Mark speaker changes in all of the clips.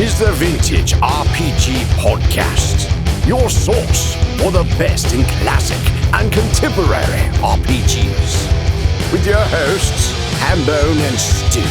Speaker 1: is the Vintage RPG Podcast, your source for the best in classic and contemporary RPGs. With your hosts, Hambone and Stu.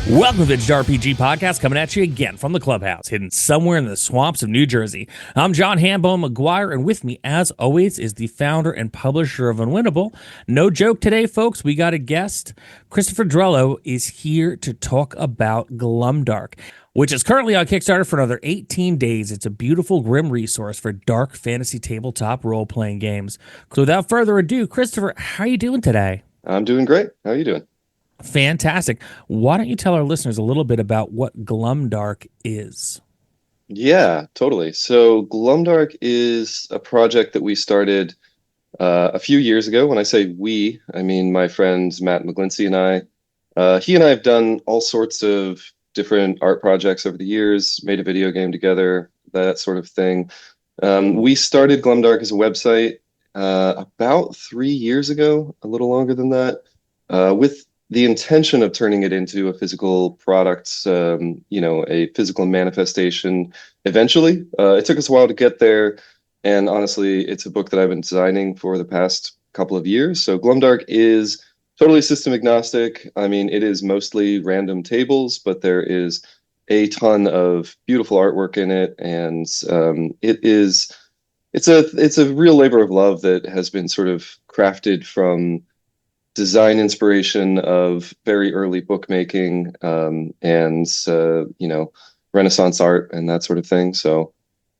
Speaker 2: Welcome to the Vintage RPG Podcast, coming at you again from the clubhouse, hidden somewhere in the swamps of New Jersey. I'm John Hambone McGuire, and with me, as always, is the founder and publisher of Unwinnable. No joke today, folks. We got a guest. Christopher Drellow is here to talk about Glumdark, which is currently on Kickstarter for another 18 days. It's a beautiful, grim resource for dark fantasy tabletop role-playing games. So without further ado, Christopher, how are you doing today?
Speaker 3: I'm doing great. How are you doing?
Speaker 2: Fantastic. Why don't you tell our listeners a little bit about what Glumdark is?
Speaker 3: Yeah, totally. So Glumdark is a project that we started a few years ago. When I say we, I mean my friends Matt McGlincy and I. He and I have done all sorts of different art projects over the years, made a video game together, that sort of thing. We started Glumdark as a website about 3 years ago, a little longer than that, with the intention of turning it into a physical product, a physical manifestation eventually. It took us a while to get there, and honestly, it's a book that I've been designing for the past couple of years. So Glumdark is totally system agnostic. I mean, it is mostly random tables, but there is a ton of beautiful artwork in it, and it's a real labor of love that has been sort of crafted from design inspiration of very early bookmaking and Renaissance art and that sort of thing. So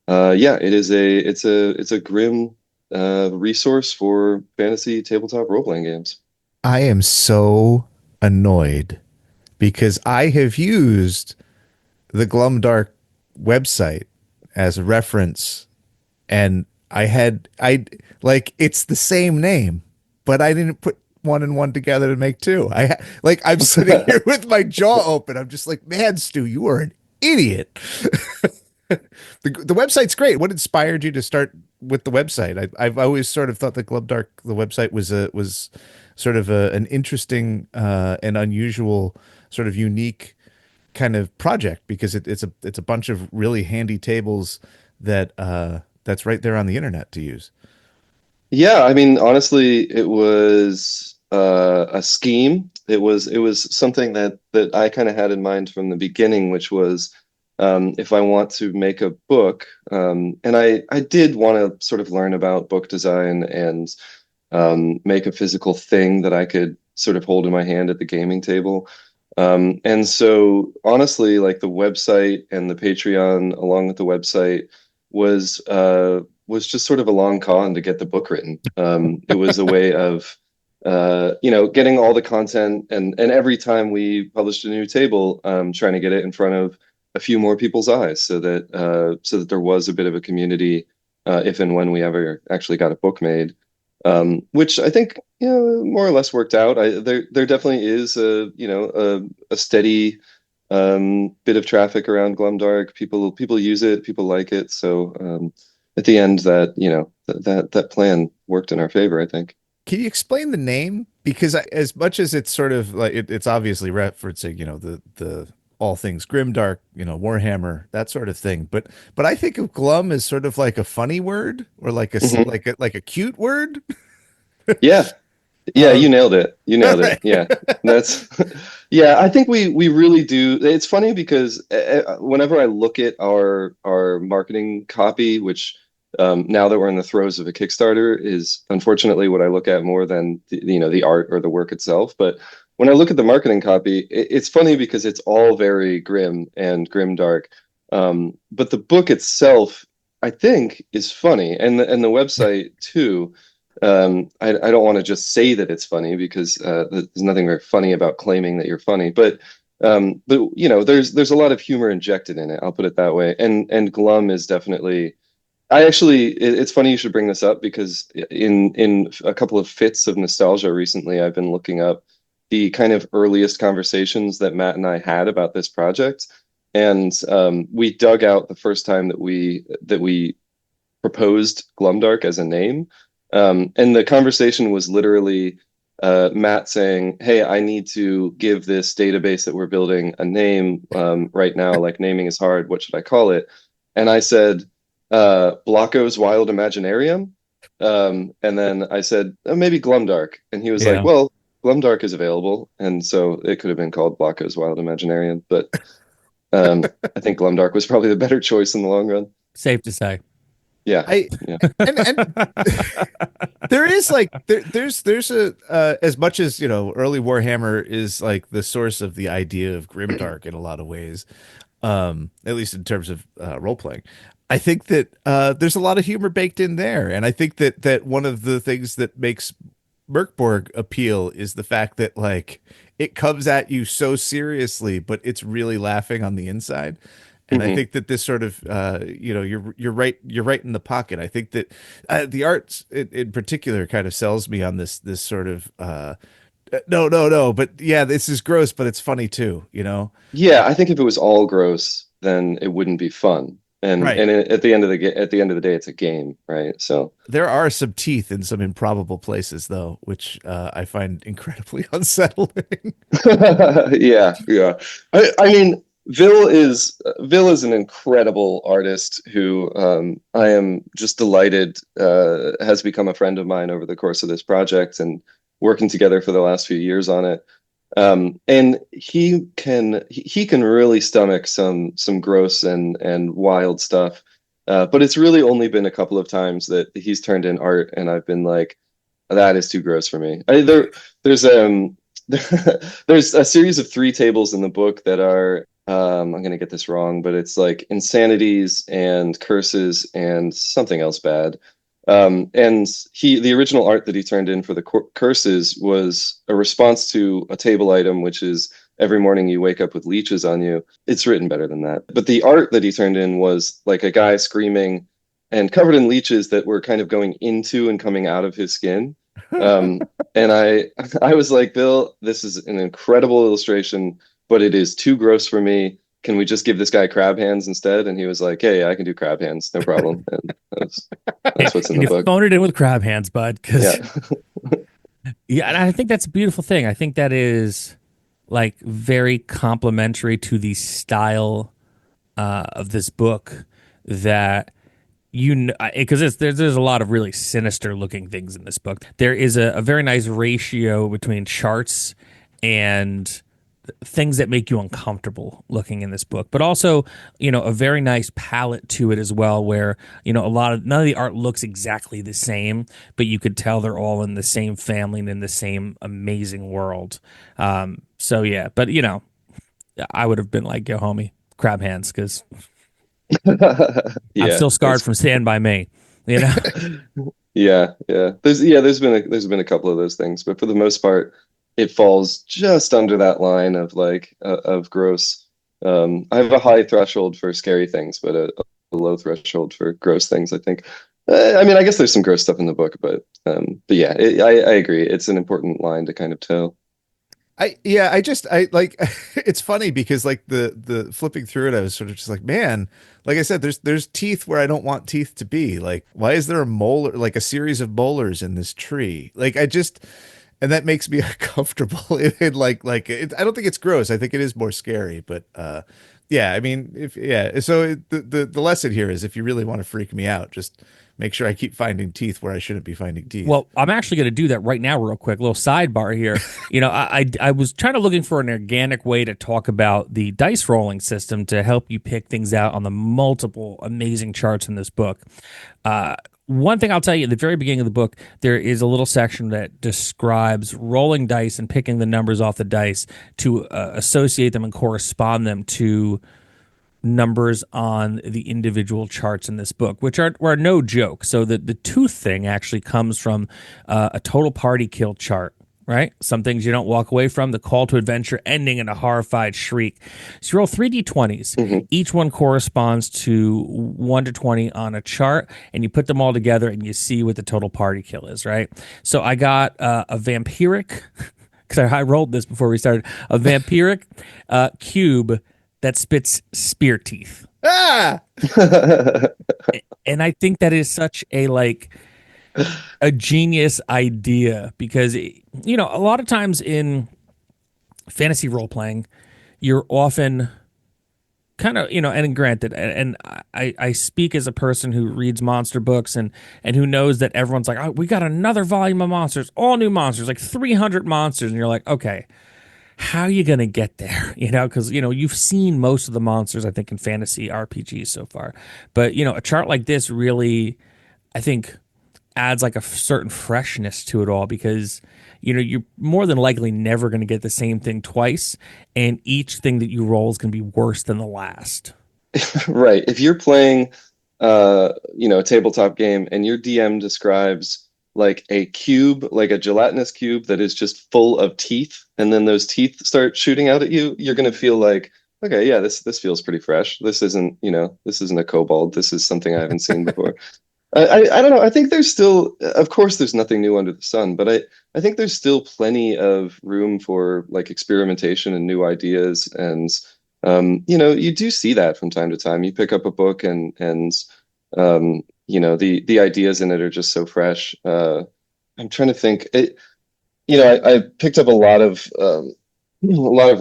Speaker 3: it's a grim resource for fantasy tabletop role-playing games.
Speaker 4: I am so annoyed because I have used the Glumdark website as a reference, and it's the same name, but I didn't put one and one together to make two. I'm sitting here with my jaw open. I'm just like, man, Stu, you are an idiot. The website's great. What inspired you to start with the website? I've always sort of thought that Glumdark, the website, was sort of an interesting and unusual, sort of unique kind of project because it's a bunch of really handy tables that's right there on the internet to use.
Speaker 3: Yeah, I mean, honestly, it was a scheme. It was something that I kind of had in mind from the beginning, which was if I want to make a book, and I did want to sort of learn about book design and make a physical thing that I could sort of hold in my hand at the gaming table. And so honestly, like the website and the Patreon along with the website was just sort of a long con to get the book written. It was a way of getting all the content, and every time we published a new table, trying to get it in front of a few more people's eyes so that there was a bit of a community if and when we ever actually got a book made, which I think more or less worked out. There definitely is a steady bit of traffic around Glumdark. People use it, people like it, so at the end that plan worked in our favor, I think.
Speaker 4: Can you explain the name? Because as much as it's sort of like it's obviously referencing, the all things grimdark, Warhammer, that sort of thing. But I think of glum as sort of like a funny word or like a cute word.
Speaker 3: Yeah. Yeah, you nailed it. You nailed it. Yeah. Yeah, I think we really do. It's funny because whenever I look at our marketing copy, which now that we're in the throes of a Kickstarter, is unfortunately what I look at more than the art or the work itself. But when I look at the marketing copy, it's funny because it's all very grim and grimdark. But the book itself, I think, is funny, and the website too. I don't want to just say that it's funny because there's nothing very funny about claiming that you're funny. But there's a lot of humor injected in it. I'll put it that way. And glum is definitely. It's funny you should bring this up because in a couple of fits of nostalgia recently, I've been looking up the kind of earliest conversations that Matt and I had about this project. And we dug out the first time that we proposed Glumdark as a name. And the conversation was literally Matt saying, "Hey, I need to give this database that we're building a name right now. Like naming is hard. What should I call it?" And I said, "Blocko's Wild Imaginarium." And then I said, "Maybe Glumdark." And he was like,
Speaker 2: Yeah.
Speaker 3: "Well, Glumdark is available," and so it could have been called Blocko's Wild Imaginarium. But I think Glumdark was probably the better choice in the long run.
Speaker 2: Safe to say.
Speaker 3: Yeah,
Speaker 4: I
Speaker 3: yeah.
Speaker 4: and there is like there's a as much as early Warhammer is like the source of the idea of grimdark in a lot of ways, at least in terms of role playing. I think that there's a lot of humor baked in there, and I think that one of the things that makes Merkborg appeal is the fact that like it comes at you so seriously, but it's really laughing on the inside. And I
Speaker 3: Hmm.
Speaker 4: think that this sort of you're right in the pocket. I think that the arts in particular kind of sells me on this sort of no, but yeah, this is gross, but it's funny too.
Speaker 3: Yeah, I think if it was all gross, then it wouldn't be fun.
Speaker 4: Right.
Speaker 3: At the end of the day, it's a game, right? So
Speaker 4: There are some teeth in some improbable places, though, which I find incredibly unsettling.
Speaker 3: yeah, yeah. I mean, Vil is an incredible artist who I am just delighted has become a friend of mine over the course of this project and working together for the last few years on it. And he can really stomach some gross and wild stuff. But it's really only been a couple of times that he's turned in art, and I've been like, that is too gross for me. There's there's a series of 3 tables in the book that are I'm gonna get this wrong, but it's like insanities and curses and something else bad. And the original art that he turned in for the curses was a response to a table item, which is every morning you wake up with leeches on you. It's written better than that. But the art that he turned in was like a guy screaming and covered in leeches that were kind of going into and coming out of his skin. Um, and I was like, "Bill, this is an incredible illustration, but it is too gross for me. Can we just give this guy crab hands instead?" And he was like, "Hey, I can do crab hands, no problem." And that's what's in
Speaker 2: And
Speaker 3: the
Speaker 2: you
Speaker 3: book.
Speaker 2: phoned it in with crab hands, bud. Because
Speaker 3: Yeah.
Speaker 2: yeah, and I think that's a beautiful thing. I think that is like very complimentary to the style of this book that because there's a lot of really sinister looking things in this book. There is a very nice ratio between charts and things that make you uncomfortable looking in this book, but also a very nice palette to it as well, where none of the art looks exactly the same, but you could tell they're all in the same family and in the same amazing world. So yeah, but I would have been like, "Yo, homie, crab hands," because I'm
Speaker 3: Yeah,
Speaker 2: still scarred from Stand By Me. You know.
Speaker 3: yeah. There's been a couple of those things, but for the most part, it falls just under that line of like of gross. I have a high threshold for scary things, but a low threshold for gross things, I think. I mean, I guess there's some gross stuff in the book, but yeah, I agree. It's an important line to kind of tell.
Speaker 4: I like it's funny because like the flipping through it, I was sort of just like, man, like I said, there's teeth where I don't want teeth to be. Like, why is there a molar, like a series of molars in this tree? Like, and that makes me uncomfortable. I don't think it's gross. I think it is more scary, but yeah, I mean, the lesson here is if you really want to freak me out, just make sure I keep finding teeth where I shouldn't be finding teeth.
Speaker 2: Well, I'm actually going to do that right now, real quick. Little sidebar here. I was trying to looking for an organic way to talk about the dice rolling system to help you pick things out on the multiple amazing charts in this book. One thing I'll tell you at the very beginning of the book, there is a little section that describes rolling dice and picking the numbers off the dice to associate them and correspond them to numbers on the individual charts in this book, which are no joke. So the tooth thing actually comes from a total party kill chart, right? Some things you don't walk away from. The call to adventure ending in a horrified shriek. So you roll 3d20s.
Speaker 3: Mm-hmm.
Speaker 2: Each one corresponds to 1 to 20 on a chart, and you put them all together and you see what the total party kill is, right? So I got a vampiric, because I rolled this before we started, a vampiric cube that spits spear teeth.
Speaker 4: Ah,
Speaker 2: And I think that is such a like a genius idea because a lot of times in fantasy role playing, you're often kind of and granted, and I speak as a person who reads monster books and who knows that everyone's like, oh, we got another volume of monsters, all new monsters, like 300 monsters, and you're like, okay, how are you gonna get there? Because you've seen most of the monsters, I think, in fantasy RPGs so far, but a chart like this really, I think, adds like a certain freshness to it all because you're more than likely never going to get the same thing twice, and each thing that you roll is going to be worse than the last.
Speaker 3: Right. If you're playing a tabletop game and your DM describes like a cube, like a gelatinous cube that is just full of teeth, and then those teeth start shooting out at you, you're going to feel like, okay, yeah, this feels pretty fresh. This isn't a kobold. This is something I haven't seen before. I don't know. I think there's still, of course, there's nothing new under the sun, but I think there's still plenty of room for like experimentation and new ideas. And you do see that from time to time. You pick up a book and the ideas in it are just so fresh. I'm trying to think. I picked up a lot of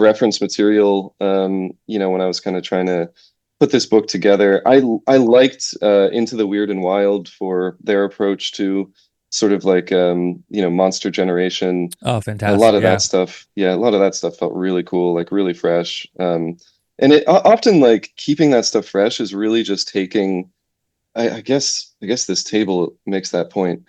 Speaker 3: reference material. When I was kind of trying to put this book together. I liked Into the Weird and Wild for their approach to sort of like monster generation.
Speaker 2: Oh,
Speaker 3: A
Speaker 2: fantastic.
Speaker 3: lot of
Speaker 2: Yeah,
Speaker 3: that stuff, yeah, a lot of that stuff felt really cool, like really fresh. And it often like keeping that stuff fresh is really just taking. I guess this table makes that point.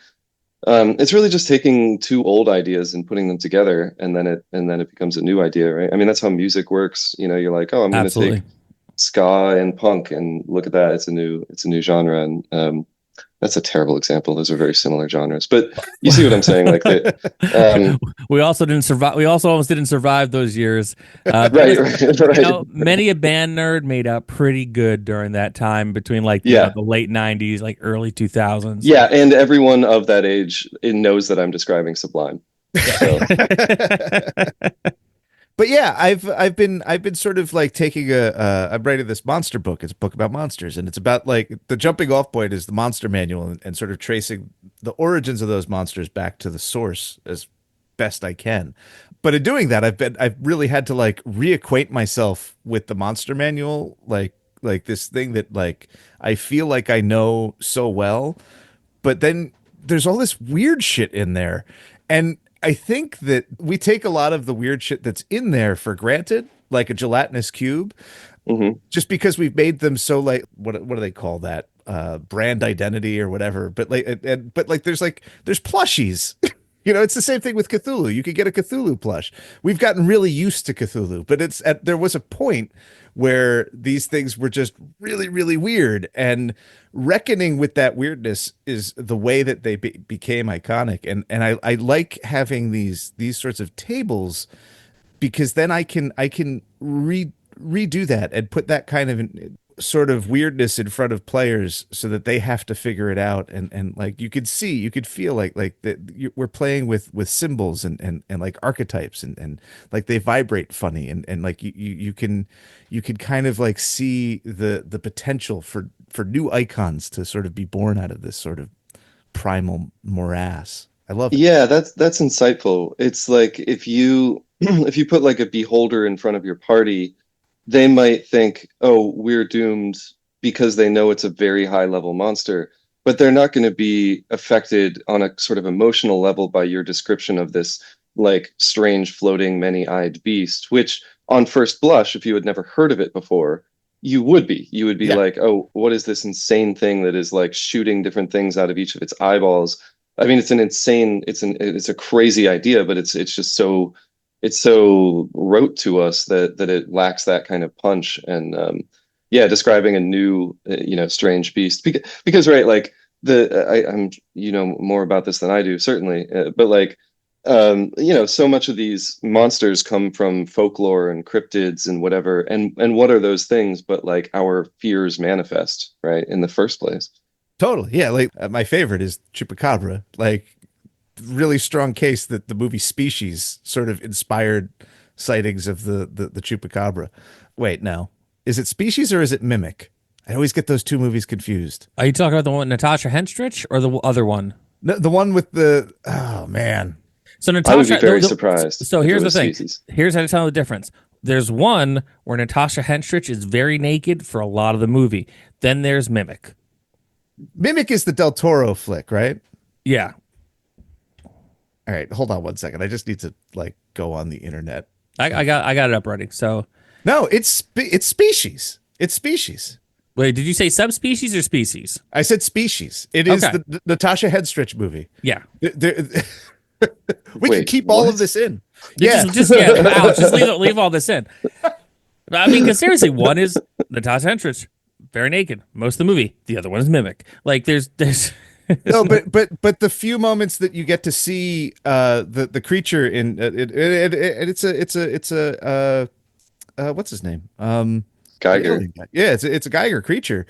Speaker 3: It's really just taking two old ideas and putting them together, and then it becomes a new idea, right? I mean, that's how music works. You're like, oh, I'm going to take
Speaker 2: absolutely.
Speaker 3: ska and punk, and look at that, it's a new genre. And that's a terrible example. Those are very similar genres, but you see what I'm saying, like that.
Speaker 2: We also didn't survive. We also almost didn't survive those years. But
Speaker 3: Right,
Speaker 2: listen,
Speaker 3: right, right.
Speaker 2: many a band nerd made out pretty good during that time between like
Speaker 3: Yeah,
Speaker 2: the late '90s, like early 2000s.
Speaker 3: yeah, and everyone of that age it knows that I'm describing Sublime. So
Speaker 4: But yeah, I've been sort of like taking I'm writing this monster book. It's a book about monsters, and it's about like the jumping off point is the monster manual, and sort of tracing the origins of those monsters back to the source as best I can. But in doing that, I've really had to like reacquaint myself with the monster manual, like this thing that like I feel like I know so well, but then there's all this weird shit in there. And I think that we take a lot of the weird shit that's in there for granted, like a gelatinous cube,
Speaker 3: mhm.
Speaker 4: just because we've made them so like what do they call that? Brand identity or whatever. But but like there's plushies. It's the same thing with Cthulhu. You could get a Cthulhu plush. We've gotten really used to Cthulhu, but there was a point where these things were just really, really weird, and reckoning with that weirdness is the way that they became iconic. And I like having these sorts of tables because then I can redo that and put that kind of sort of weirdness in front of players so that they have to figure it out. And like you could feel like that we're playing with symbols and like archetypes and like they vibrate funny, and like you can kind of like see the potential for new icons to sort of be born out of this sort of primal morass. I love it.
Speaker 3: Yeah, that's insightful. It's like if you if you put like a beholder in front of your party, they might think, "Oh, we're doomed," because they know it's a very high level monster, but they're not going to be affected on a sort of emotional level by your description of this like strange floating many-eyed beast, which on first blush, if you had never heard of it before, you would be. You would be
Speaker 4: Yeah.
Speaker 3: like, "Oh, what is this insane thing that is like shooting different things out of each of its eyeballs?" I mean, it's a crazy idea, but it's just so rote to us that it lacks that kind of punch. And yeah, describing a new strange beast, because right, like I'm more about this than I do, certainly, but like so much of these monsters come from folklore and cryptids and whatever, and what are those things but like our fears manifest, right, in the first place.
Speaker 4: Totally. Yeah. Like my favorite is Chupacabra. Like really strong case that the movie Species sort of inspired sightings of the Chupacabra. Wait, no. Is it Species or is it Mimic? I always get those two movies confused.
Speaker 2: Are you talking about the one with Natasha Henstridge or the other one?
Speaker 4: The one with the, oh man.
Speaker 2: So
Speaker 3: I would be
Speaker 2: Natasha,
Speaker 3: very surprised
Speaker 2: so
Speaker 3: if it
Speaker 2: here's the
Speaker 3: was
Speaker 2: thing.
Speaker 3: species.
Speaker 2: Here's how to tell the difference. There's one where Natasha Henstridge is very naked for a lot of the movie. Then there's Mimic.
Speaker 4: Mimic is the Del Toro flick, right?
Speaker 2: Yeah,
Speaker 4: All right, hold on one second. I just need to like go on the internet.
Speaker 2: I got it up ready. So
Speaker 4: No, it's species. It's species.
Speaker 2: wait, did you say subspecies or species?
Speaker 4: I said species. It is
Speaker 2: Okay.
Speaker 4: the Natasha Henstridge movie.
Speaker 2: Yeah.
Speaker 4: We can
Speaker 3: Wait,
Speaker 4: keep all
Speaker 3: what?
Speaker 4: of this in. Yeah.
Speaker 2: Just yeah, Alex, just leave all this in. I mean, because seriously, one is Natasha Henstridge, very naked, most of the movie. The other one is Mimic. Like there's
Speaker 4: No, but the few moments that you get to see the creature in it's a what's his name? The
Speaker 3: Geiger.
Speaker 4: alien guy. Yeah, it's a Geiger creature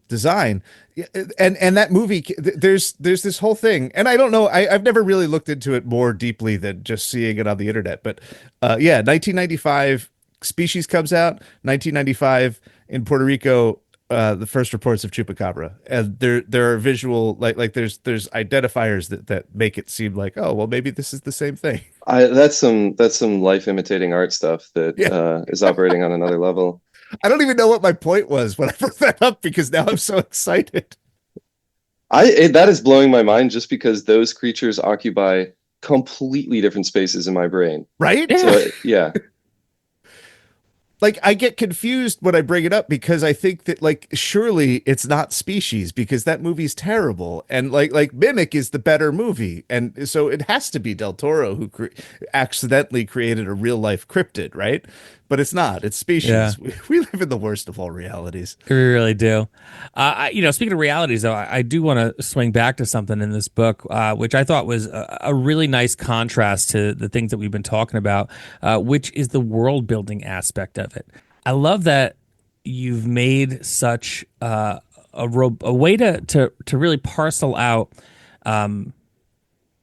Speaker 4: design. Yeah, and that movie there's this whole thing, and I don't know, I've never really looked into it more deeply than just seeing it on the internet, but yeah, 1995 Species comes out, 1995 in Puerto Rico, the first reports of chupacabra, and there are visual there's identifiers that make it seem like, oh well, maybe this is the same thing.
Speaker 3: That's some life imitating art stuff that
Speaker 4: Yeah.
Speaker 3: is operating on another level.
Speaker 4: I don't even know what my point was when I brought that up because now I'm so excited.
Speaker 3: That is blowing my mind just because those creatures occupy completely different spaces in my brain.
Speaker 4: Right?
Speaker 3: So yeah,
Speaker 4: Like I get confused when I bring it up because I think that like surely it's not Species because that movie's terrible, and like Mimic is the better movie, and so it has to be Del Toro who accidentally created a real life cryptid, right? But it's not. It's Species.
Speaker 2: Yeah.
Speaker 4: We live in the worst of all realities.
Speaker 2: we really do. Speaking of realities, though, I do want to swing back to something in this book, which I thought was a really nice contrast to the things that we've been talking about, which is the world building aspect of it. I love that you've made such a way to really parcel out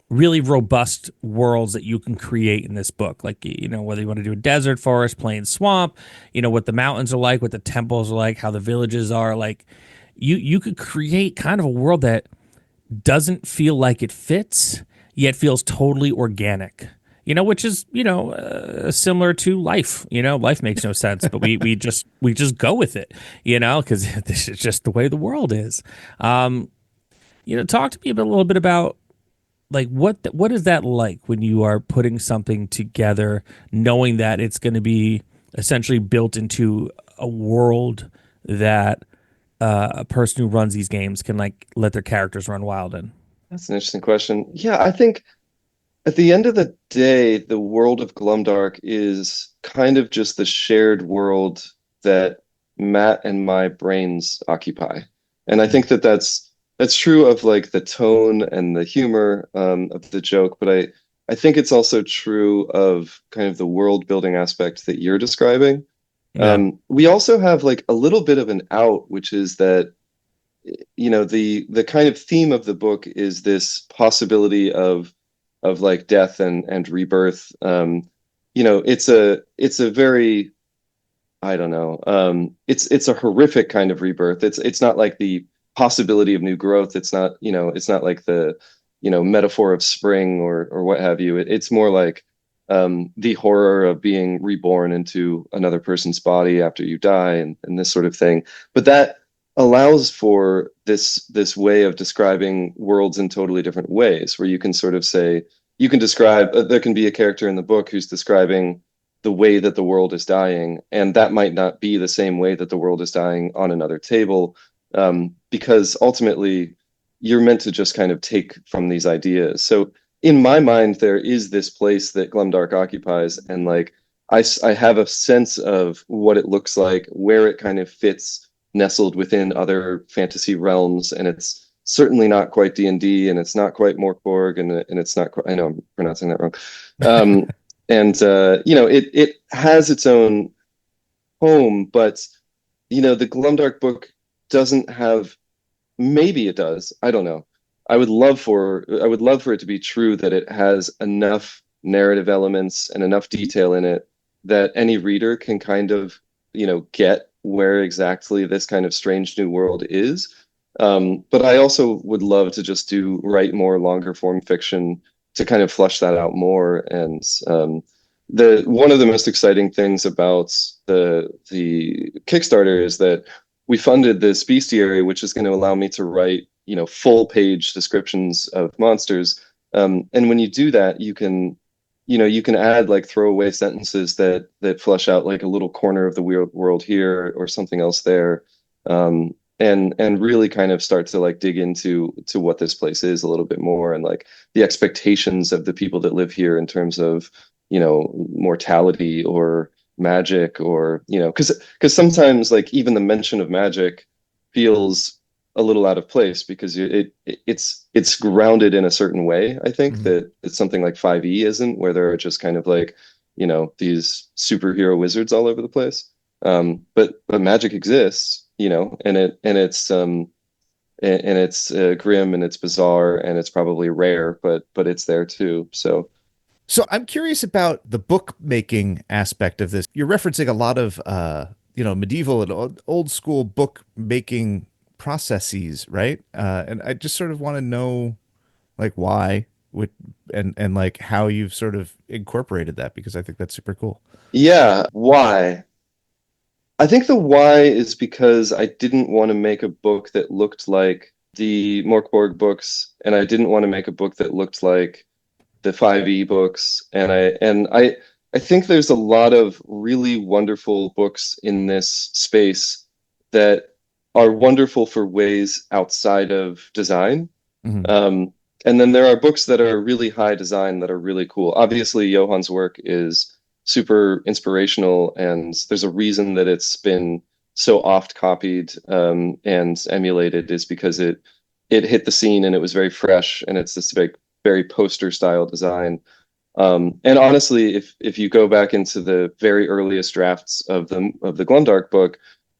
Speaker 2: really robust worlds that you can create in this book. Like, whether you want to do a desert, forest, plain, swamp, what the mountains are like, what the temples are like, how the villages are like, you could create kind of a world that doesn't feel like it fits, yet feels totally organic. Which is, similar to life. Life makes no sense, but we just go with it, because this is just the way the world is. Talk to me a little bit about like what is that like when you are putting something together knowing that it's going to be essentially built into a world that a person who runs these games can like let their characters run wild in?
Speaker 3: that's an interesting question. Yeah, I think at the end of the day, the world of Glumdark is kind of just the shared world that Matt and my brains occupy. And I think that that's true of like the tone and the humor of the joke, but I think it's also true of kind of the world building aspect that you're describing.
Speaker 2: Yeah.
Speaker 3: We also have like a little bit of an out, which is that the kind of theme of the book is this possibility of like death and rebirth. It's a very, I don't know, it's a horrific kind of rebirth. It's not like the possibility of new growth. It's not like the metaphor of spring or what have you. It's more like the horror of being reborn into another person's body after you die and this sort of thing. But that allows for this way of describing worlds in totally different ways, where you can sort of say, you can describe, there can be a character in the book who's describing the way that the world is dying, and that might not be the same way that the world is dying on another table, because ultimately you're meant to just kind of take from these ideas. So in my mind, there is this place that Glumdark occupies, and like I have a sense of what it looks like, where it kind of fits nestled within other fantasy realms, and it's certainly not quite D&D, and it's not quite Morkborg, and it's not quite, I know I'm pronouncing that wrong. It has its own home, but the Glumdark book doesn't have, maybe it does, I don't know. I would love for it to be true that it has enough narrative elements and enough detail in it that any reader can kind of, get where exactly this kind of strange new world is. But I also would love to just write more longer form fiction to kind of flesh that out more. And the one of the most exciting things about the Kickstarter is that we funded this bestiary, which is going to allow me to write, full page descriptions of monsters. And when you do that, you can add like throwaway sentences that flesh out like a little corner of the world here or something else there. And really kind of start to like dig into what this place is a little bit more, and like the expectations of the people that live here in terms of, mortality or magic, or, because sometimes like even the mention of magic feels a little out of place because it's grounded in a certain way. I think that it's something like 5e isn't, where there are just kind of like, these superhero wizards all over the place. But magic exists, and it's grim and it's bizarre and it's probably rare, but it's there too.
Speaker 4: So I'm curious about the bookmaking aspect of this. You're referencing a lot of medieval and old school bookmaking processes, right? And I just sort of want to know like why would and like how you've sort of incorporated that, because I think that's super cool.
Speaker 3: Yeah, why? I think the why is because I didn't want to make a book that looked like the Morkborg books, and I didn't want to make a book that looked like the 5e books. And I think there's a lot of really wonderful books in this space that are wonderful for ways outside of design.
Speaker 4: Mhm.
Speaker 3: And then there are books that are really high design that are really cool. Obviously, Johann's work is super inspirational, and there's a reason that it's been so oft copied and emulated, is because it hit the scene and it was very fresh, and it's this very poster style design. And honestly, if you go back into the very earliest drafts of the Glumdark book,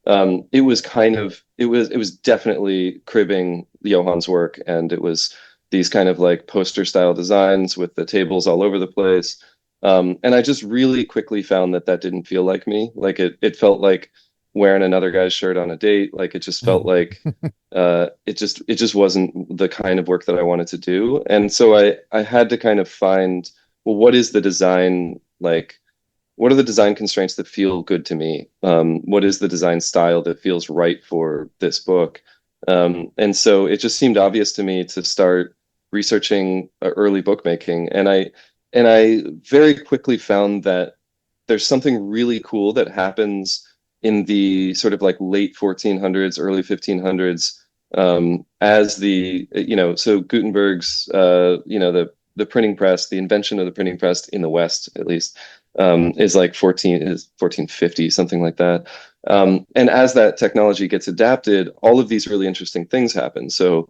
Speaker 3: it was definitely cribbing Johann's work, and it was these kind of like poster style designs with the tables all over the place. And I just really quickly found that didn't feel like me. Like it felt like wearing another guy's shirt on a date. Like it just felt like it just wasn't the kind of work that I wanted to do. And so I had to kind of find, well, what is the design like? What are the design constraints that feel good to me? What is the design style that feels right for this book? And so it just seemed obvious to me to start researching early bookmaking, and I very quickly found that there's something really cool that happens in the sort of like late 1400s, early 1500s, as so Gutenberg's, the printing press, the invention of the printing press in the West, at least, is 1450, something like that. And as that technology gets adapted, all of these really interesting things happen. So,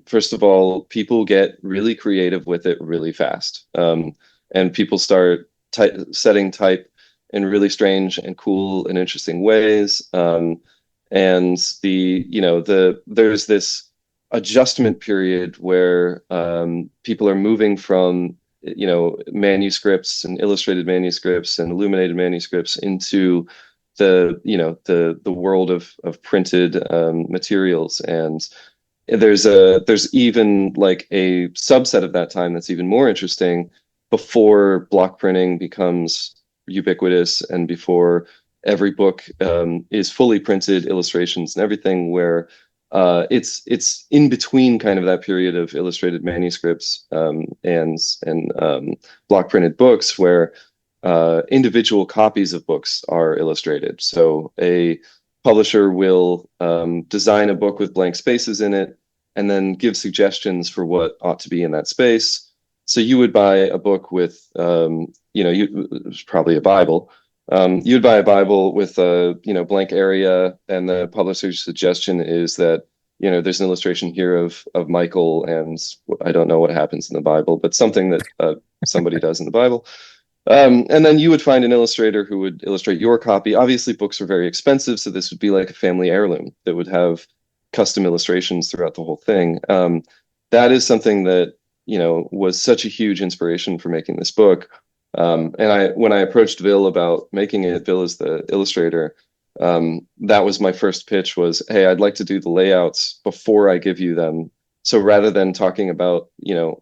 Speaker 3: first of all, people get really creative with it really fast. And people start setting type in really strange and cool and interesting ways. And there's this adjustment period where people are moving from manuscripts and illustrated manuscripts and illuminated manuscripts into the world of printed materials. And there's even like a subset of that time that's even more interesting, before block printing becomes ubiquitous and before every book is fully printed illustrations and everything, where it's in between kind of that period of illustrated manuscripts and block printed books, where individual copies of books are illustrated. So a publisher will design a book with blank spaces in it and then give suggestions for what ought to be in that space. So you would buy a book with, it's probably a Bible. You'd buy a Bible with a blank area, and the publisher's suggestion is that there's an illustration here of Michael, and I don't know what happens in the Bible, but something that somebody does in the Bible. And then you would find an illustrator who would illustrate your copy. Obviously, books are very expensive, so this would be like a family heirloom that would have custom illustrations throughout the whole thing. That is something that was such a huge inspiration for making this book. And when I approached Vil about making it, Vil is the illustrator. that was my first pitch was, hey, I'd like to do the layouts before I give you them. So rather than talking about,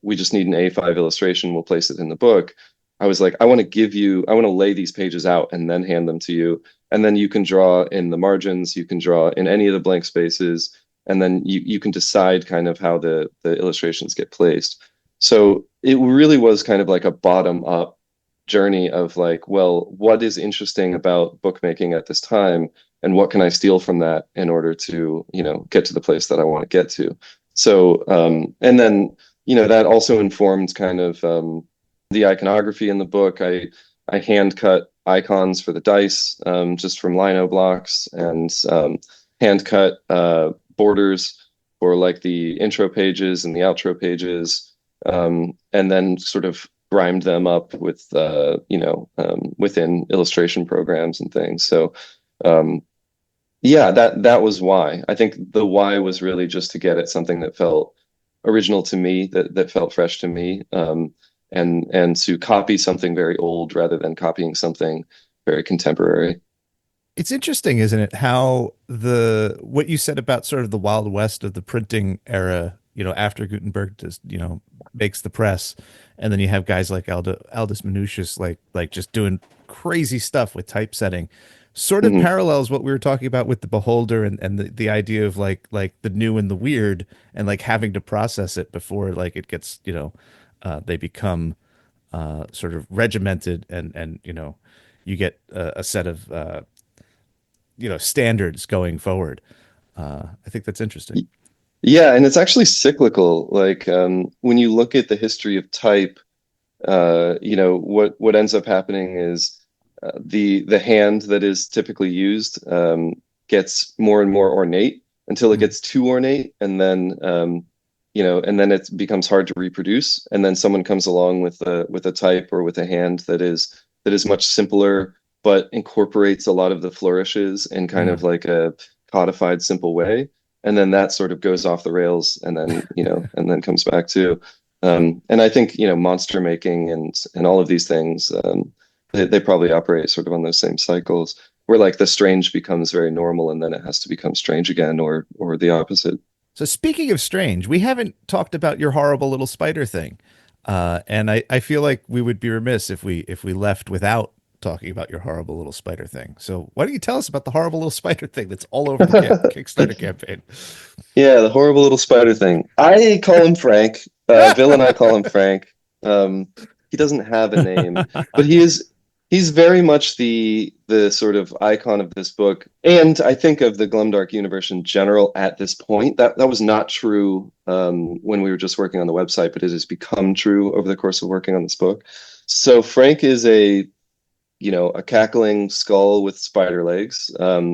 Speaker 3: we just need an A5 illustration, we'll place it in the book. I was like, I want to lay these pages out and then hand them to you. And then you can draw in the margins, you can draw in any of the blank spaces, and then you can decide kind of how the illustrations get placed. So it really was kind of like a bottom up journey of like, well, what is interesting about bookmaking at this time, and what can I steal from that in order to, get to the place that I want to get to. So, and then, that also informed kind of the iconography in the book. I hand cut icons for the dice just from lino blocks, and hand cut borders for like the intro pages and the outro pages, and then sort of grimed them up with within illustration programs and things. So yeah, that was why. I think the why was really just to get at something that felt original to me, that felt fresh to me, and to copy something very old rather than copying something very contemporary.
Speaker 4: It's interesting, isn't it, how what you said about sort of the Wild West of the printing era, after Gutenberg just, makes the press, and then you have guys like Aldus Manutius, like just doing crazy stuff with typesetting, sort of parallels what we were talking about with the Beholder, and the idea of like the new and the weird, and like having to process it before like it gets, they become sort of regimented, and you get a set of standards going forward. I think that's interesting.
Speaker 3: Yeah, and it's actually cyclical. Like when you look at the history of type, what ends up happening is the hand that is typically used gets more and more ornate until it gets too ornate, and then and then it becomes hard to reproduce. And then someone comes along with a type or with a hand that is much simpler, but incorporates a lot of the flourishes in kind of like a codified, simple way. And then that sort of goes off the rails, and then and then comes back to. And I think monster making and all of these things, they probably operate sort of on those same cycles, where like the strange becomes very normal, and then it has to become strange again, or the opposite.
Speaker 4: So speaking of strange, we haven't talked about your horrible little spider thing, and I feel like we would be remiss if we left without talking about your horrible little spider thing. So why don't you tell us about the horrible little spider thing that's all over the Kickstarter campaign?
Speaker 3: Yeah, the horrible little spider thing. I call him Frank. Bill and I call him Frank. He doesn't have a name, but he's very much the sort of icon of this book, and I think of the Glumdark universe in general at this point. That was not true when we were just working on the website, but it has become true over the course of working on this book. So Frank is a cackling skull with spider legs.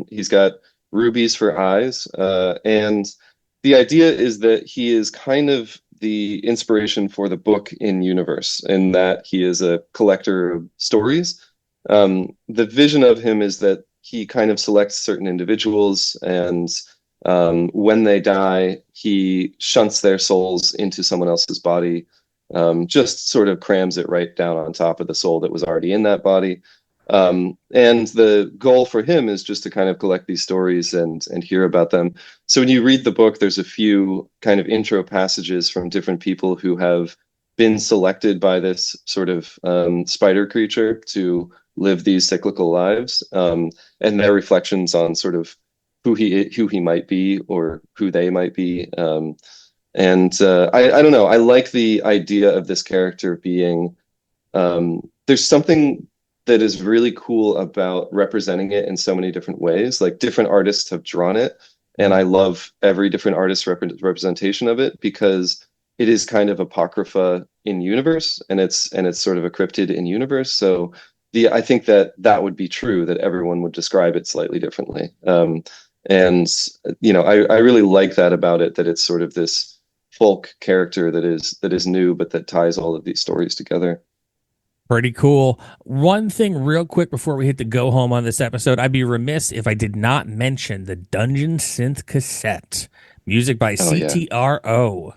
Speaker 3: He's got rubies for eyes, and the idea is that he is kind of the inspiration for the book in universe, in that he is a collector of stories. The vision of him is that he kind of selects certain individuals, and when they die, he shunts their souls into someone else's body, just sort of crams it right down on top of the soul that was already in that body. And the goal for him is just to kind of collect these stories and hear about them. So when you read the book, there's a few kind of intro passages from different people who have been selected by this sort of spider creature to live these cyclical lives, and their reflections on sort of who he might be, or who they might be. And I don't know. I like the idea of this character being. There's something that is really cool about representing it in so many different ways. Like different artists have drawn it, and I love every different artist's representation of it, because it is kind of apocrypha in universe, and it's sort of a cryptid in universe. So I think that would be true, that everyone would describe it slightly differently. And I really like that about it, that it's sort of this folk character that is new, but that ties all of these stories together.
Speaker 2: Pretty cool. One thing real quick before we hit the go home on this episode, I'd be remiss if I did not mention the Dungeon Synth cassette, music by CTRO,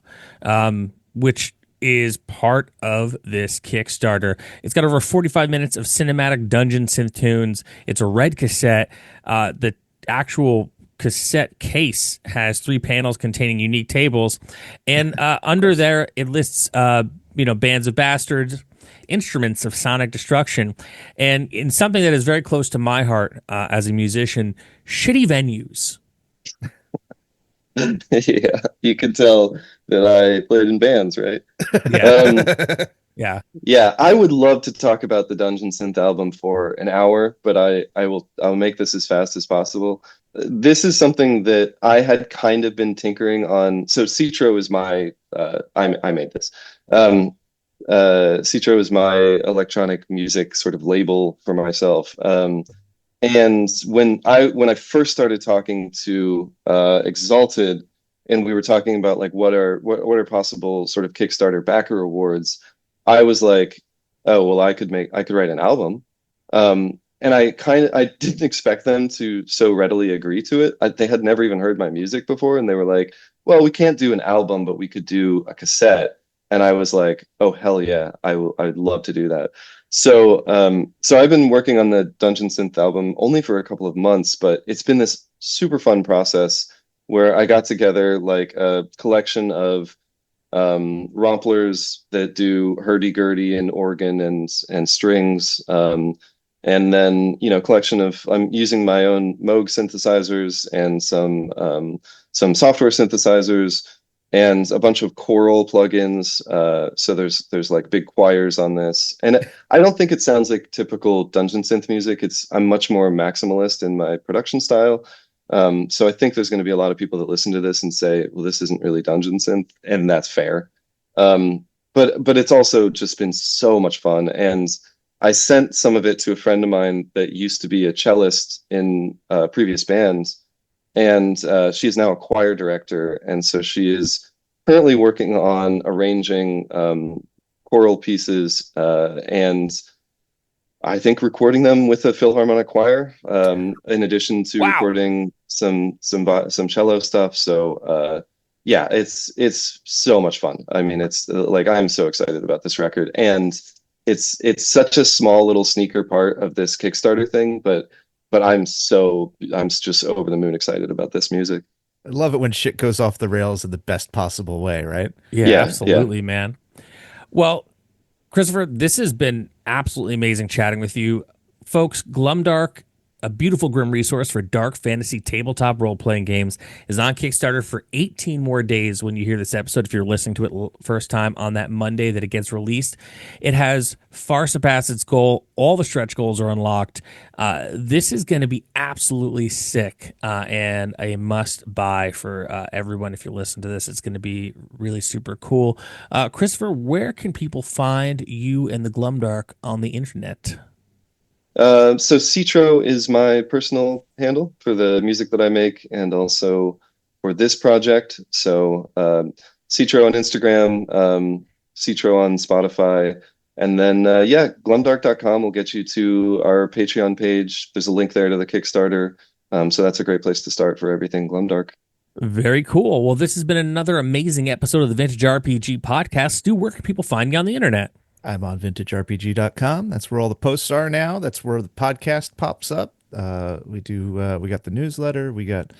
Speaker 2: which is part of this Kickstarter. It's got over 45 minutes of cinematic dungeon synth tunes. It's a red cassette. The actual cassette case has 3 panels containing unique tables, and under there it lists Bands of Bastards, Instruments of Sonic Destruction, and in something that is very close to my heart as a musician, shitty venues.
Speaker 3: Yeah, you could tell that I played in bands, right?
Speaker 2: Yeah. Yeah.
Speaker 3: Yeah, I would love to talk about the Dungeon Synth album for an hour, but I'll make this as fast as possible. This is something that I had kind of been tinkering on. So Citro is my I made this. Citro is my electronic music sort of label for myself. And when I first started talking to Exalted, and we were talking about like what are possible sort of Kickstarter backer awards, I was like, oh well, I could write an album, and I didn't expect them to so readily agree to it. They had never even heard my music before, and they were like, well, we can't do an album, but we could do a cassette. And I was like, oh hell yeah, I'd love to do that. So I've been working on the Dungeon Synth album only for a couple of months, but it's been this super fun process where I got together like a collection of romplers that do hurdy-gurdy and organ and strings, and then collection of, I'm using my own Moog synthesizers and some software synthesizers and a bunch of choral plugins. So there's like big choirs on this, and I don't think it sounds like typical dungeon synth music. I'm much more maximalist in my production style. So I think there's going to be a lot of people that listen to this and say, well, this isn't really dungeon synth, and that's fair. But it's also just been so much fun, and I sent some of it to a friend of mine that used to be a cellist in previous bands. And she is now a choir director, and so she is currently working on arranging choral pieces and I think recording them with a Philharmonic choir, in addition to recording some cello stuff. So yeah, it's so much fun. I mean, it's like I'm so excited about this record, and it's such a small little sneaker part of this Kickstarter thing, but I'm just over the moon excited about this music.
Speaker 4: I love it when shit goes off the rails in the best possible way, right?
Speaker 2: Yeah, absolutely, man. Well, Christopher, this has been absolutely amazing chatting with you. Folks, Glumdark, a beautiful grim resource for dark fantasy tabletop role-playing games, is on Kickstarter for 18 more days when you hear this episode, if you're listening to it first time on that Monday that it gets released. It has far surpassed its goal. All the stretch goals are unlocked. This is going to be absolutely sick and a must-buy for everyone. If you listen to this, it's going to be really super cool. Christopher, where can people find you and the Glumdark on the internet?
Speaker 3: So Citro is my personal handle for the music that I make, and also for this project. So Citro on Instagram, Citro on Spotify, and then glumdark.com will get you to our Patreon page. There's a link there to the Kickstarter. So that's a great place to start for everything Glumdark.
Speaker 2: Very cool. Well, this has been another amazing episode of the Vintage RPG Podcast. Stu, where can people find you on the internet?
Speaker 4: I'm on vintagerpg.com. That's where all the posts are now. That's where the podcast pops up. We got the newsletter. We got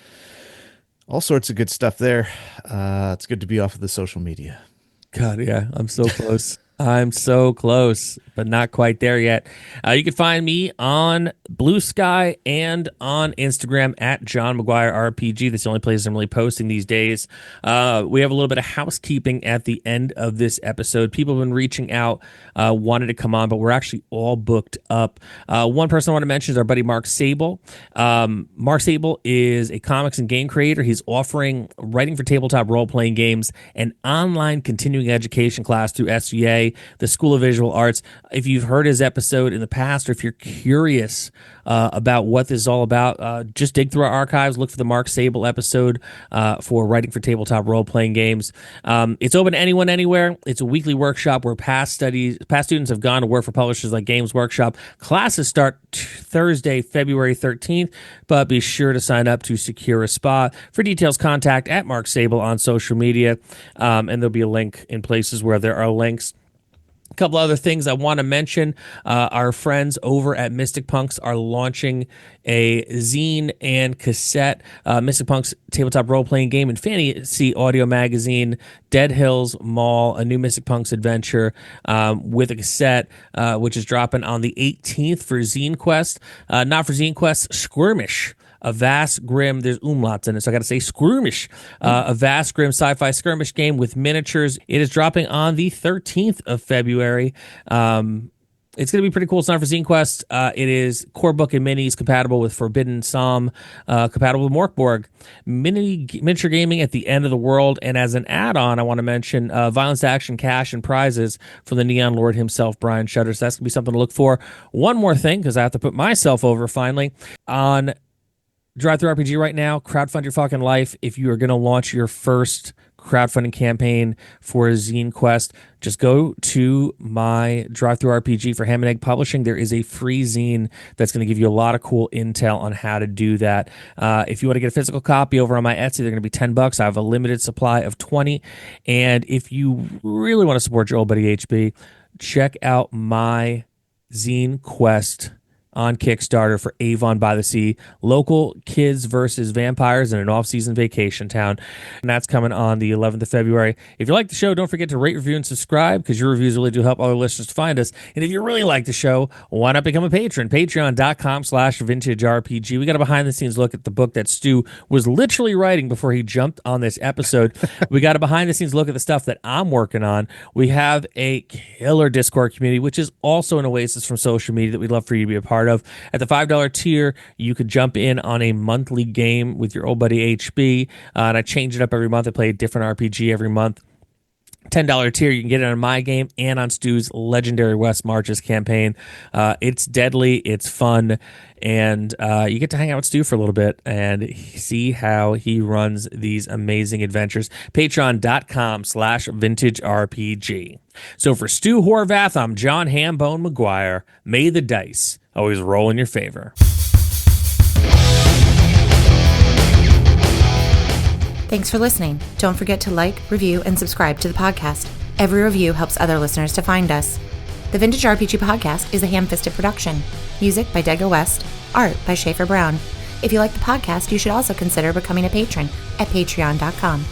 Speaker 4: all sorts of good stuff there. It's good to be off of the social media.
Speaker 2: God, yeah, I'm so close. I'm so close, but not quite there yet. You can find me on Blue Sky and on Instagram at John McGuire RPG. That's the only place I'm really posting these days. We have a little bit of housekeeping at the end of this episode. People have been reaching out, wanted to come on, but we're actually all booked up. One person I want to mention is our buddy Mark Sable. Mark Sable is a comics and game creator. He's offering writing for tabletop role-playing games and online continuing education class through SVA. UVA, the School of Visual Arts. If you've heard his episode in the past, or if you're curious about what this is all about, just dig through our archives, look for the Mark Sable episode for writing for tabletop role-playing games. It's open to anyone, anywhere. It's a weekly workshop where past students have gone to work for publishers like Games Workshop. Classes start Thursday, February 13th, but be sure to sign up to secure a spot. For details, contact at Mark Sable on social media, and there'll be a link in places where there are links. A couple other things I want to mention. Our friends over at Mystic Punks are launching a zine and cassette. Mystic Punks tabletop role-playing game and fantasy audio magazine, Dead Hills Mall, a new Mystic Punks adventure with a cassette, which is dropping on the 18th for Zine Quest. Not for Zine Quest, Skirmish. A vast, grim, there's umlauts in it, so I got to say skirmish. A vast, grim sci-fi skirmish game with miniatures. It is dropping on the 13th of February. It's going to be pretty cool. It's not for Zine Quest. It is core book and minis, compatible with Forbidden Psalm, compatible with Morkborg. Miniature gaming at the end of the world. And as an add-on, I want to mention Violence, Action, Cash, and Prizes from the Neon Lord himself, Brian Shutter. So that's going to be something to look for. One more thing, because I have to put myself over finally, on Drive-Thru RPG right now, crowdfund your fucking life. If you are going to launch your first crowdfunding campaign for Zine Quest, just go to my Drive-Thru RPG for Ham and Egg Publishing. There is a free zine that's going to give you a lot of cool intel on how to do that. If you want to get a physical copy over on my Etsy, they're going to be $10. I have a limited supply of 20. And if you really want to support your old buddy HB, check out my Zine Quest on Kickstarter for Avon by the Sea, local kids versus vampires in an off-season vacation town. And that's coming on the 11th of February. If you like the show, don't forget to rate, review, and subscribe, because your reviews really do help other listeners to find us. And if you really like the show, why not become a patron? Patreon.com/vintagerepg. We got a behind-the-scenes look at the book that Stu was literally writing before he jumped on this episode. We got a behind-the-scenes look at the stuff that I'm working on. We have a killer Discord community, which is also an oasis from social media that we'd love for you to be a part of. At the $5 tier, you could jump in on a monthly game with your old buddy HB, and I change it up every month. I play a different RPG every month. $10 tier, you can get it on my game and on Stu's legendary West Marches campaign. It's deadly, it's fun, and you get to hang out with Stu for a little bit and see how he runs these amazing adventures. Patreon.com/vintagerepg. So for Stu Horvath, I'm John Hambone McGuire. May the dice always roll in your favor.
Speaker 5: Thanks for listening. Don't forget to like, review, and subscribe to the podcast. Every review helps other listeners to find us. The Vintage RPG Podcast is a ham-fisted production. Music by Dega West. Art by Schaefer Brown. If you like the podcast, you should also consider becoming a patron at patreon.com.